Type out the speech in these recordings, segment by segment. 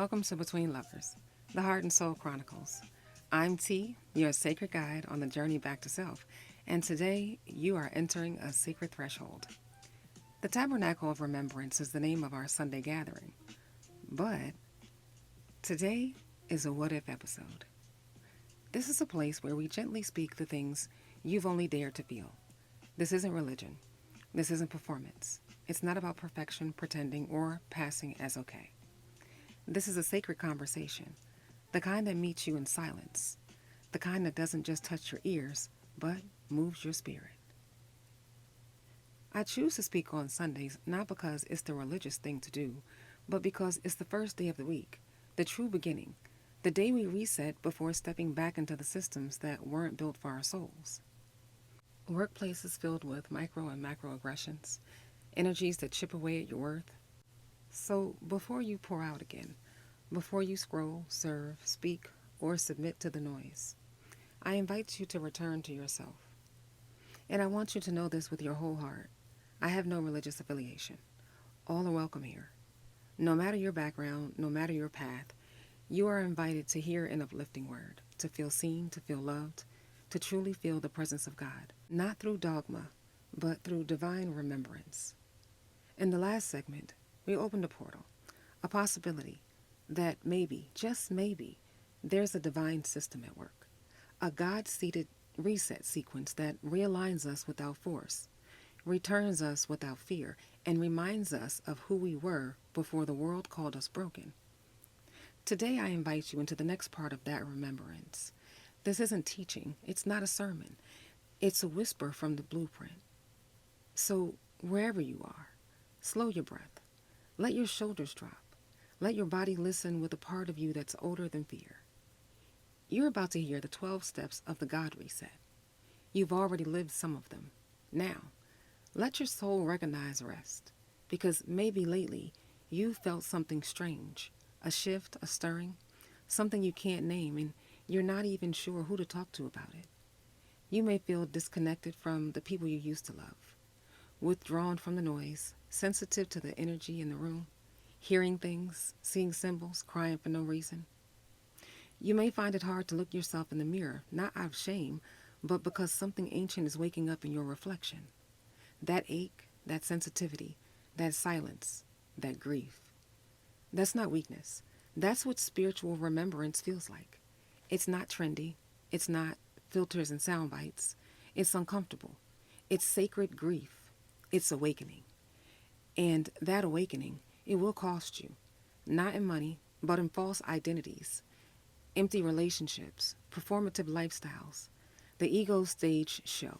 welcome to Between Lovers, the Heart and Soul Chronicles. I'm T, your sacred guide on the journey back to self, and today you are entering a sacred threshold. The Tabernacle of Remembrance is the name of our Sunday gathering, but today is a what if episode. This is a place where we gently speak the things you've only dared to feel. This isn't religion. This isn't performance. It's not about perfection, pretending, or passing as okay. This is a sacred conversation, the kind that meets you in silence, the kind that doesn't just touch your ears, but moves your spirit. I choose to speak on Sundays not because it's the religious thing to do, but because it's the first day of the week, the true beginning, the day we reset before stepping back into the systems that weren't built for our souls. Workplaces filled with micro and macroaggressions, energies that chip away at your worth. So before you pour out again, before you scroll, serve, speak, or submit to the noise, I invite you to return to yourself. And I want you to know this with your whole heart. I have no religious affiliation. All are welcome here. No matter your background, no matter your path, you are invited to hear an uplifting word, to feel seen, to feel loved, to truly feel the presence of God, not through dogma, but through divine remembrance. In the last segment, we opened a portal, a possibility that maybe, just maybe, there's a divine system at work, a God-seated reset sequence that realigns us without force, returns us without fear, and reminds us of who we were before the world called us broken. Today I invite you into the next part of that remembrance. This isn't teaching, it's not a sermon, it's a whisper from the blueprint. So wherever you are, slow your breath. Let your shoulders drop. Let your body listen with a part of you that's older than fear. You're about to hear the 12 steps of the God reset. You've already lived some of them. Now, let your soul recognize rest, because maybe lately you felt something strange, a shift, a stirring, something you can't name, and you're not even sure who to talk to about it. You may feel disconnected from the people you used to love, withdrawn from the noise, sensitive to the energy in the room, hearing things, seeing symbols, crying for no reason. You may find it hard to look yourself in the mirror, not out of shame, but because something ancient is waking up in your reflection. That ache, that sensitivity, that silence, that grief. That's not weakness. That's what spiritual remembrance feels like. It's not trendy. It's not filters and sound bites. It's uncomfortable. It's sacred grief. It's awakening. And that awakening, it will cost you, not in money, but in false identities, empty relationships, performative lifestyles, the ego stage show.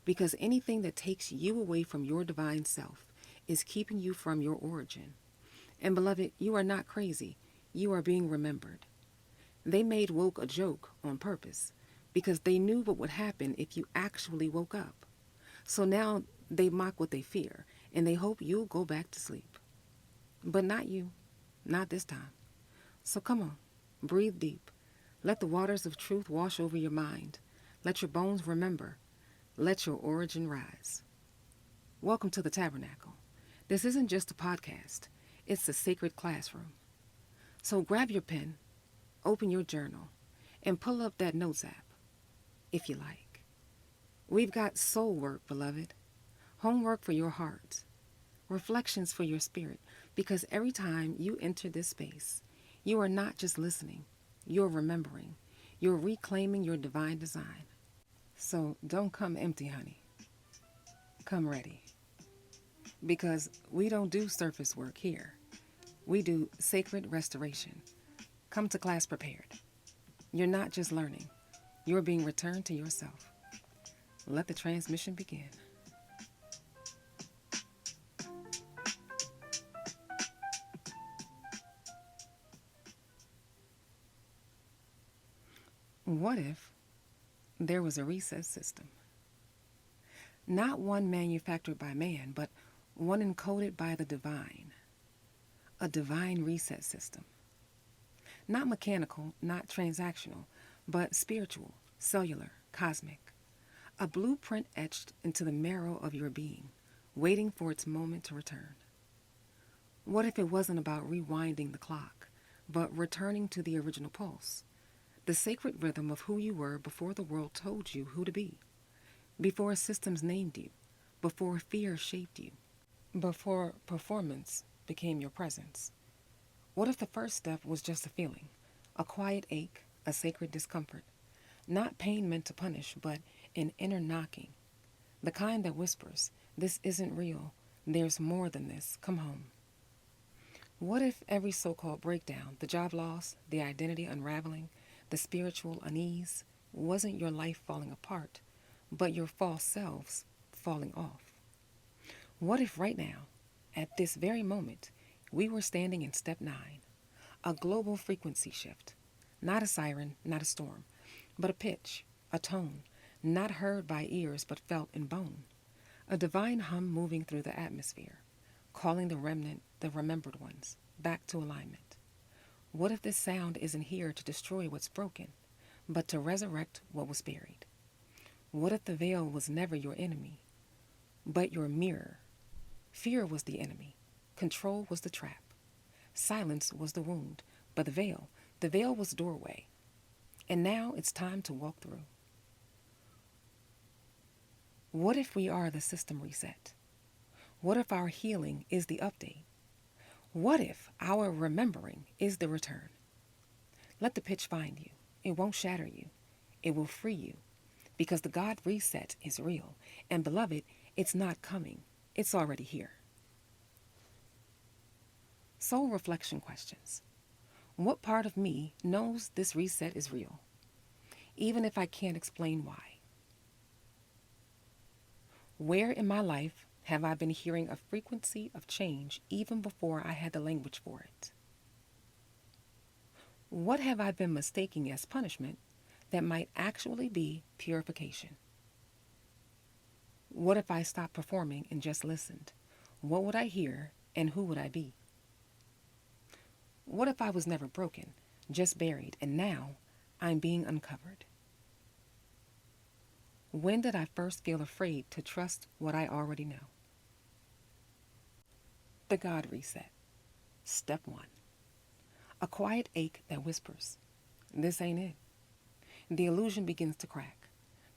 Because anything that takes you away from your divine self is keeping you from your origin. And beloved, you are not crazy. You are being remembered. They made woke a joke on purpose because they knew what would happen if you actually woke up. So now they mock what they fear, and they hope you'll go back to sleep. But not you. Not this time. So come on. Breathe deep. Let the waters of truth wash over your mind. Let your bones remember. Let your origin rise. Welcome to the Tabernacle. This isn't just a podcast. It's a sacred classroom. So grab your pen, open your journal, and pull up that notes app, if you like. We've got soul work, beloved. Homework for your heart. Reflections for your spirit. Because every time you enter this space, you are not just listening. You're remembering. You're reclaiming your divine design. So don't come empty, honey. Come ready. Because we don't do surface work here. We do sacred restoration. Come to class prepared. You're not just learning. You're being returned to yourself. Let the transmission begin. What if there was a reset system? Not one manufactured by man, but one encoded by the divine. A divine reset system. Not mechanical, not transactional, but spiritual, cellular, cosmic. A blueprint etched into the marrow of your being, waiting for its moment to return. What if it wasn't about rewinding the clock, but returning to the original pulse, the sacred rhythm of who you were before the world told you who to be, before systems named you, before fear shaped you, before performance became your presence. What if the first step was just a feeling, a quiet ache, a sacred discomfort? Not pain meant to punish, but an inner knocking, the kind that whispers, "This isn't real. There's more than this. Come home." What if every so-called breakdown, the job loss, the identity unraveling, the spiritual unease, wasn't your life falling apart, but your false selves falling off? What if right now, at this very moment, we were standing in step 9, a global frequency shift, not a siren, not a storm, but a pitch, a tone, not heard by ears but felt in bone, a divine hum moving through the atmosphere, calling the remnant, the remembered ones, back to alignment? What if this sound isn't here to destroy what's broken, but to resurrect what was buried? What if the veil was never your enemy, but your mirror? Fear was the enemy. Control was the trap. Silence was the wound, but the veil was the doorway. And now it's time to walk through. What if we are the system reset? What if our healing is the update? What if our remembering is the return? Let the pitch find you. It won't shatter you. It will free you. Because the God reset is real. And beloved, it's not coming. It's already here. Soul reflection questions. What part of me knows this reset is real, even if I can't explain why? Where in my life have I been hearing a frequency of change even before I had the language for it? What have I been mistaking as punishment that might actually be purification? What if I stopped performing and just listened? What would I hear and who would I be? What if I was never broken, just buried, and now I'm being uncovered? When did I first feel afraid to trust what I already know? The God reset. Step 1. A quiet ache that whispers, "This ain't it." The illusion begins to crack.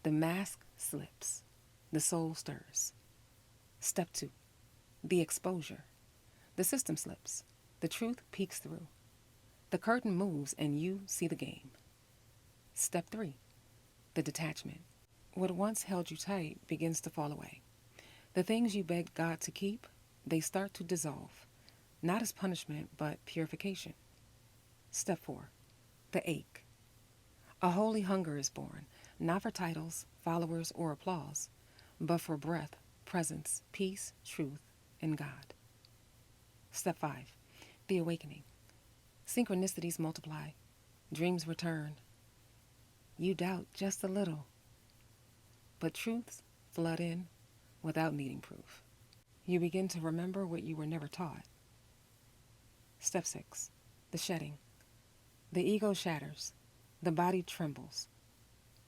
The mask slips. The soul stirs. Step 2. The exposure. The system slips. The truth peeks through. The curtain moves and you see the game. Step 3. The detachment. What once held you tight begins to fall away. The things you begged God to keep, they start to dissolve, not as punishment, but purification. Step 4. The ache. A holy hunger is born, not for titles, followers, or applause, but for breath, presence, peace, truth, and God. Step 5. The awakening. Synchronicities multiply. Dreams return. You doubt just a little, but truths flood in without needing proof. You begin to remember what you were never taught. Step 6. The shedding. The ego shatters. The body trembles.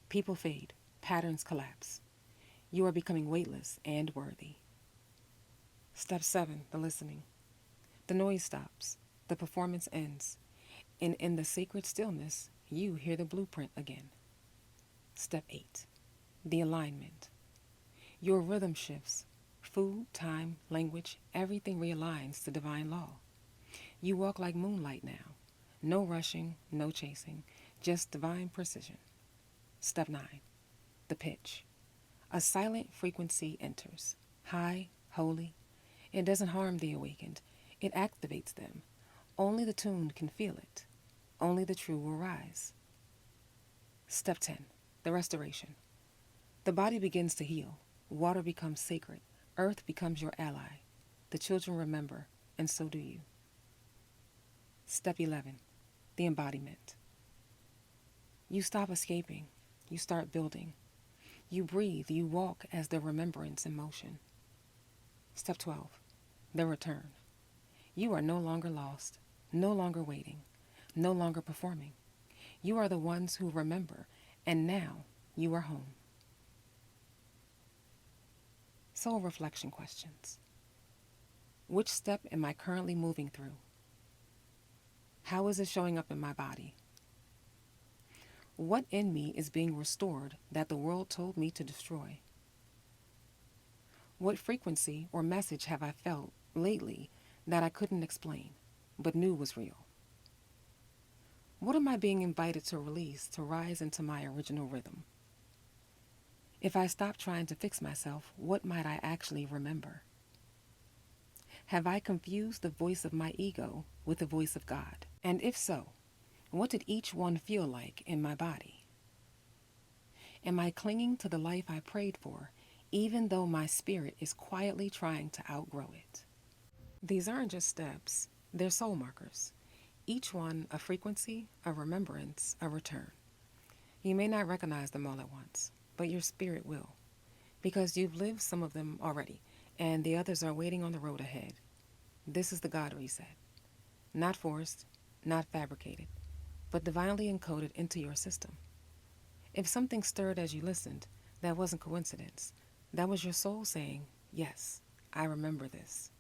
People fade. Patterns collapse. You are becoming weightless and worthy. Step 7. The listening. The noise stops. The performance ends. And in the sacred stillness, you hear the blueprint again. Step 8. The alignment. Your rhythm shifts. Food, time, language, everything realigns to divine law. You walk like moonlight now. No rushing, no chasing, just divine precision. Step 9. The pitch. A silent frequency enters. High, holy. It doesn't harm the awakened. It activates them. Only the tuned can feel it. Only the true will rise. Step 10. The restoration. The body begins to heal. Water becomes sacred. Earth becomes your ally. The children remember, and so do you. Step 11. The embodiment. You stop escaping. You start building. You breathe. You walk as the remembrance in motion. Step 12. The return. You are no longer lost, no longer waiting, no longer performing. You are the ones who remember, and now you are home. Soul reflection questions. Which step am I currently moving through? How is it showing up in my body? What in me is being restored that the world told me to destroy? What frequency or message have I felt lately that I couldn't explain, but knew was real? What am I being invited to release to rise into my original rhythm? If I stop trying to fix myself, what might I actually remember? Have I confused the voice of my ego with the voice of God? And if so, what did each one feel like in my body? Am I clinging to the life I prayed for, even though my spirit is quietly trying to outgrow it? These aren't just steps, they're soul markers. Each one a frequency, a remembrance, a return. You may not recognize them all at once, but your spirit will, because you've lived some of them already, and the others are waiting on the road ahead. This is the God reset. Not forced, not fabricated, but divinely encoded into your system. If something stirred as you listened, that wasn't coincidence. That was your soul saying, yes, I remember this.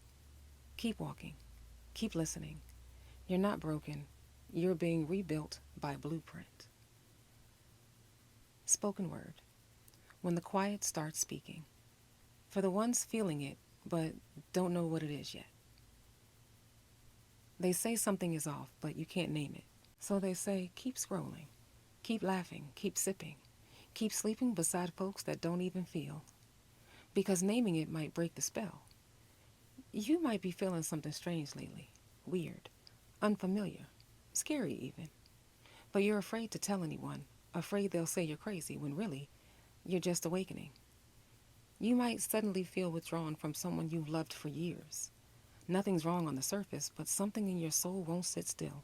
Keep walking. Keep listening. You're not broken. You're being rebuilt by blueprint. Spoken word. When the quiet starts speaking. For the ones feeling it, but don't know what it is yet. They say something is off, but you can't name it. So they say, keep scrolling. Keep laughing. Keep sipping. Keep sleeping beside folks that don't even feel. Because naming it might break the spell. You might be feeling something strange lately. Weird. Unfamiliar. Scary even. But you're afraid to tell anyone. Afraid they'll say you're crazy when really, you're just awakening. You might suddenly feel withdrawn from someone you've loved for years. Nothing's wrong on the surface, but something in your soul won't sit still.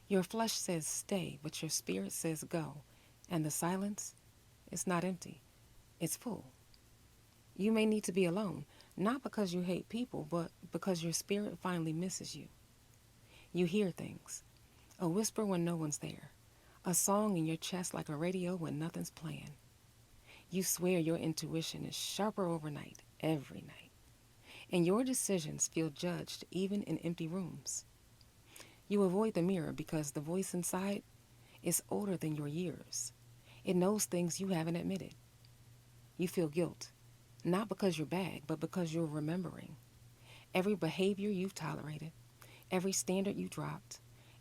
Your flesh says stay, but your spirit says go. And the silence, it's not empty. It's full. You may need to be alone, not because you hate people, but because your spirit finally misses you. You hear things. A whisper when no one's there. A song in your chest like a radio when nothing's playing. You swear your intuition is sharper overnight, every night. And your decisions feel judged even in empty rooms. You avoid the mirror because the voice inside is older than your years. It knows things you haven't admitted. You feel guilt, not because you're bad, but because you're remembering. Every behavior you've tolerated, every standard you dropped,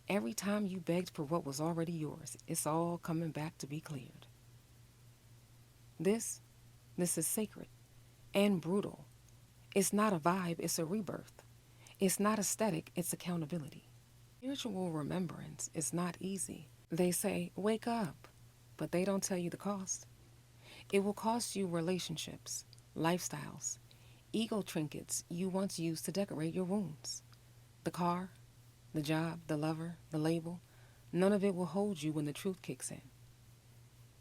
every time you begged for what was already yours, it's all coming back to be cleared. This is sacred and brutal. It's not a vibe, it's a rebirth. It's not aesthetic, it's accountability. Spiritual remembrance is not easy. They say, wake up, but they don't tell you the cost. It will cost you relationships, lifestyles, ego trinkets you once used to decorate your wounds. The car, the job, the lover, the label, none of it will hold you when the truth kicks in.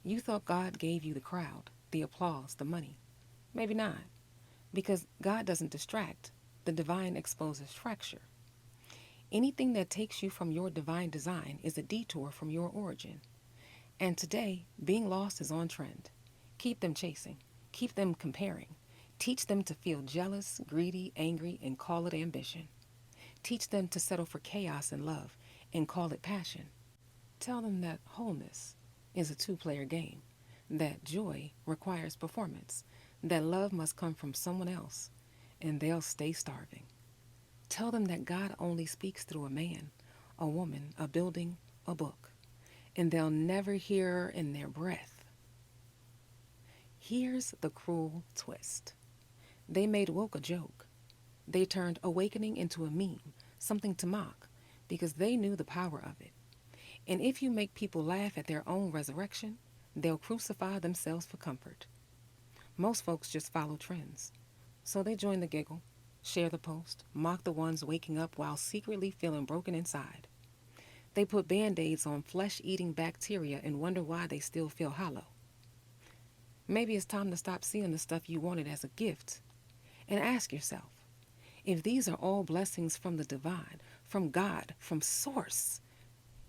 You thought God gave you the crowd, the applause, the money. Maybe not, because God doesn't distract. The divine exposes fracture. Anything that takes you from your divine design is a detour from your origin. And today, being lost is on trend. Keep them chasing. Keep them comparing. Teach them to feel jealous, greedy, angry, and call it ambition. Teach them to settle for chaos and love and call it passion. Tell them that wholeness is a two-player game, that joy requires performance, that love must come from someone else, and they'll stay starving. Tell them that God only speaks through a man, a woman, a building, a book, and they'll never hear in their breath. Here's the cruel twist. They made woke a joke. They turned awakening into a meme, something to mock, because they knew the power of it. And if you make people laugh at their own resurrection, they'll crucify themselves for comfort. Most folks just follow trends. So they join the giggle, share the post, mock the ones waking up while secretly feeling broken inside. They put Band-Aids on flesh-eating bacteria and wonder why they still feel hollow. Maybe it's time to stop seeing the stuff you wanted as a gift and ask yourself, if these are all blessings from the divine, from God, from Source,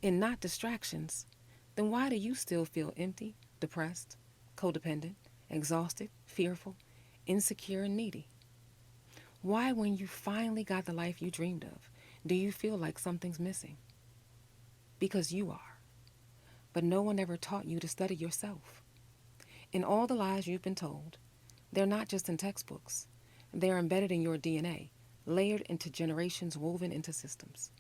and not distractions, then why do you still feel empty, depressed, codependent, exhausted, fearful, insecure, and needy? Why, when you finally got the life you dreamed of, do you feel like something's missing? because you are. But no one ever taught you to study yourself. And all the lies you've been told, they're not just in textbooks. They're embedded in your DNA, layered into generations, woven into systems.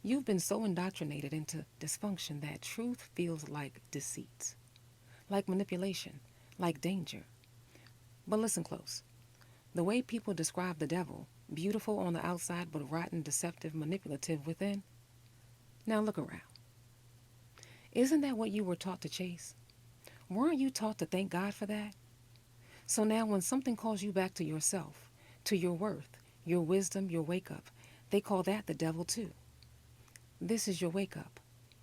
You've been so indoctrinated into dysfunction that truth feels like deceit, like manipulation, like danger. But listen close. The way people describe the devil, beautiful on the outside but rotten, deceptive, manipulative within. Now look around. Isn't that what you were taught to chase? Weren't you taught to thank God for that? So now when something calls you back to yourself, to your worth, your wisdom, your wake up, they call that the devil too. This is your wake up,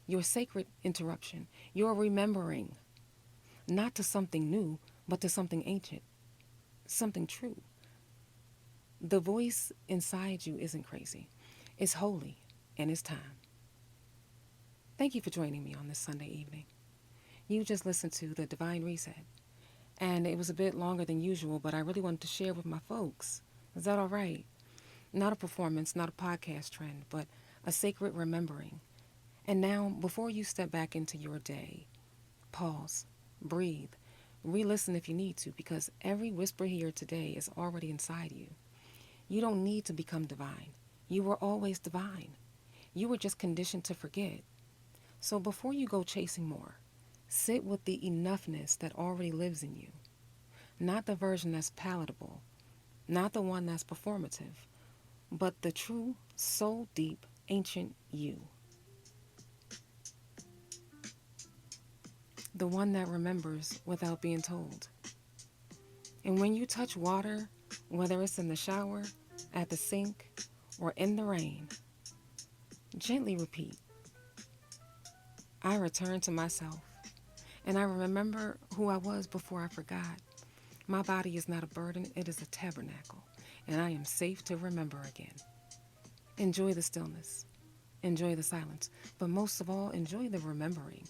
your sacred interruption, your remembering, not to something new, but to something ancient, something true. The voice inside you isn't crazy. It's holy, and it's time. Thank you for joining me on this Sunday evening. You just listened to the Divine Reset, and it was a bit longer than usual, but I really wanted to share with my folks. Is that all right? Not a performance, not a podcast trend, but a sacred remembering. And now, before you step back into your day, pause, breathe, re-listen if you need to, because every whisper here today is already inside you. You don't need to become divine. You were always divine. You were just conditioned to forget. So before you go chasing more, sit with the enoughness that already lives in you. Not the version that's palatable, not the one that's performative, but the true, soul deep, ancient you. The one that remembers without being told. And when you touch water, whether it's in the shower, at the sink, or in the rain, gently repeat, I return to myself, and I remember who I was before I forgot. My body is not a burden, it is a tabernacle, and I am safe to remember again. Enjoy the stillness, enjoy the silence, but most of all, enjoy the remembering.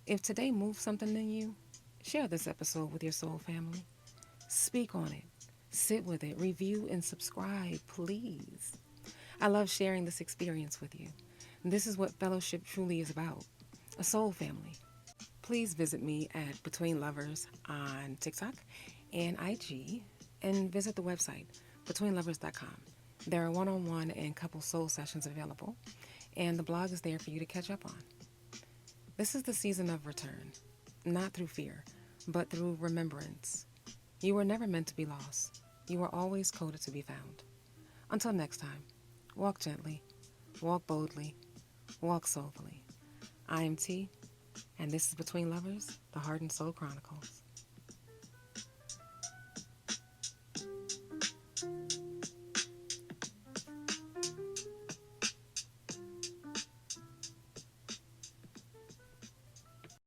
If today moved something in you, share this episode with your soul family. Speak on it, sit with it, review and subscribe, please. I love sharing this experience with you. This is what fellowship truly is about, a soul family. Please visit me at Between Lovers on TikTok and IG, and visit the website, betweenlovers.com. There are one-on-one and couple soul sessions available, and the blog is there for you to catch up on. This is the season of return, not through fear, but through remembrance. You were never meant to be lost. You were always coded to be found. Until next time, walk gently, walk boldly, walk soulfully. I am T, and this is Between Lovers, the Heart and Soul Chronicles.